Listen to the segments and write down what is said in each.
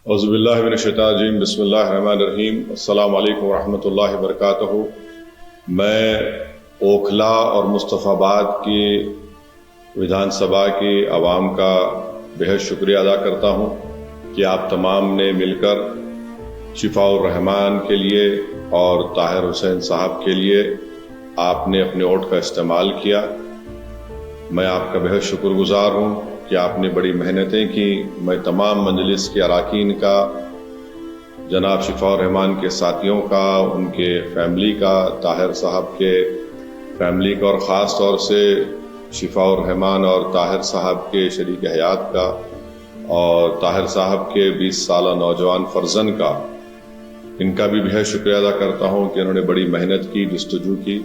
اعوذ باللہ من الشیطان الرجیم، بسم اللہ الرحمن الرحیم۔ السلام علیکم ورحمۃ اللہ وبرکاتہ۔ میں اوکھلا اور مصطفیٰ آباد کی ودھان سبھا کی عوام کا بہت شکریہ ادا کرتا ہوں کہ آپ تمام نے مل کر شفاء الرحمان کے لیے اور طاہر حسین صاحب کے لیے آپ نے اپنے ووٹ کا استعمال کیا۔ میں آپ کا بہت شکر گزار ہوں کہ آپ نے بڑی محنتیں کی۔ میں تمام مجلس کے اراکین کا، جناب شفاء الرحمان کے ساتھیوں کا، ان کے فیملی کا، طاہر صاحب کے فیملی کا، اور خاص طور سے شفاء الرحمان اور طاہر صاحب کے شریک حیات کا اور طاہر صاحب کے 20 سالہ نوجوان فرزند کا، ان کا بھی بہت شکریہ ادا کرتا ہوں کہ انہوں نے بڑی محنت کی، جستجو کی۔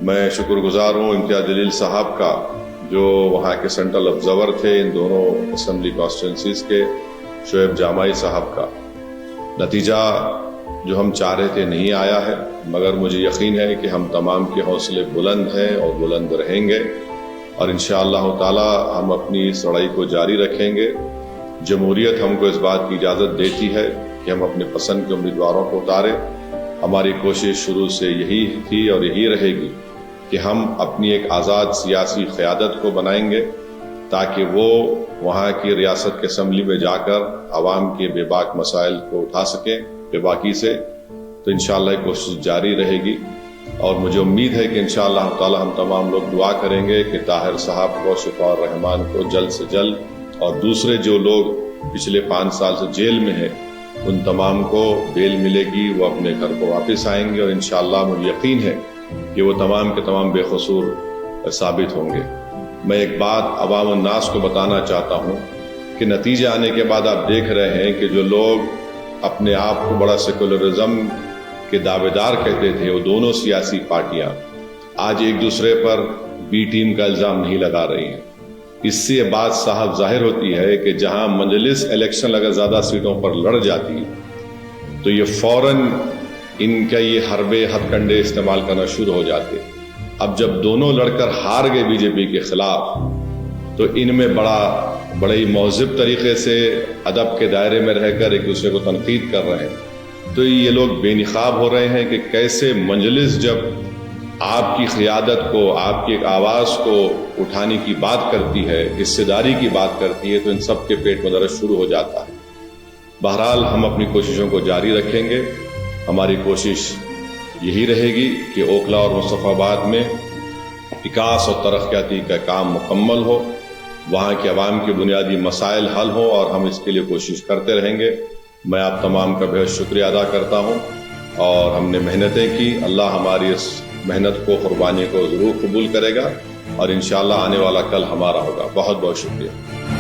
میں شکر گزار ہوں امتیاز جلیل صاحب کا، جو وہاں کے سینٹرل آبزرور تھے ان دونوں اسمبلی کانسٹیٹوئنسیز کے، شعیب جامعی صاحب کا۔ نتیجہ جو ہم چاہ رہے تھے نہیں آیا ہے، مگر مجھے یقین ہے کہ ہم تمام کے حوصلے بلند ہیں اور بلند رہیں گے، اور انشاءاللہ تعالی ہم اپنی اس لڑائی کو جاری رکھیں گے۔ جمہوریت ہم کو اس بات کی اجازت دیتی ہے کہ ہم اپنے پسند کے امیدواروں کو اتاریں۔ ہماری کوشش شروع سے یہی تھی اور یہی رہے گی کہ ہم اپنی ایک آزاد سیاسی قیادت کو بنائیں گے تاکہ وہ وہاں کی ریاست کے اسمبلی میں جا کر عوام کے بے باک مسائل کو اٹھا سکیں بے باکی سے۔ تو انشاءاللہ یہ کوشش جاری رہے گی، اور مجھے امید ہے کہ انشاءاللہ تعالی ہم تمام لوگ دعا کریں گے کہ طاہر صاحب کو، شفاء الرحمان کو جلد سے جلد، اور دوسرے جو لوگ پچھلے 5 سال سے جیل میں ہیں ان تمام کو بیل ملے گی، وہ اپنے گھر کو واپس آئیں گے، اور انشاءاللہ مجھے یقین ہے کہ وہ تمام کے تمام بے قصور ثابت ہوں گے۔ میں ایک بات عوام الناس کو بتانا چاہتا ہوں کہ نتیجے آنے کے بعد آپ دیکھ رہے ہیں کہ جو لوگ اپنے آپ کو بڑا سیکولرزم کے دعوے دار کہتے تھے، وہ دونوں سیاسی پارٹیاں آج ایک دوسرے پر بی ٹیم کا الزام نہیں لگا رہی ہیں۔ اس سے یہ بات صاحب ظاہر ہوتی ہے کہ جہاں مجلس الیکشن اگر زیادہ سیٹوں پر لڑ جاتی تو یہ فوراً ان کا یہ حربے ہتھ کنڈے استعمال کرنا شروع ہو جاتے۔ اب جب دونوں لڑ کر ہار گئے بی جے پی کے خلاف، تو ان میں بڑے ہی مہذب طریقے سے ادب کے دائرے میں رہ کر ایک دوسرے کو تنقید کر رہے ہیں۔ تو یہ لوگ بے نقاب ہو رہے ہیں کہ کیسے مجلس جب آپ کی قیادت کو، آپ کی ایک آواز کو اٹھانے کی بات کرتی ہے، حصے داری کی بات کرتی ہے، تو ان سب کے پیٹ میں درد شروع ہو جاتا ہے۔ بہرحال ہم اپنی کوششوں کو جاری رکھیں گے۔ ہماری کوشش یہی رہے گی کہ اوکھلا اور مصطفیٰ آباد میں وکاس اور ترقیاتی کا کام مکمل ہو، وہاں کے عوام کے بنیادی مسائل حل ہوں، اور ہم اس کے لیے کوشش کرتے رہیں گے۔ میں آپ تمام کا بہت شکریہ ادا کرتا ہوں، اور ہم نے محنتیں کی، اللہ ہماری اس محنت کو، قربانی کو ضرور قبول کرے گا، اور انشاءاللہ آنے والا کل ہمارا ہوگا۔ بہت بہت شکریہ۔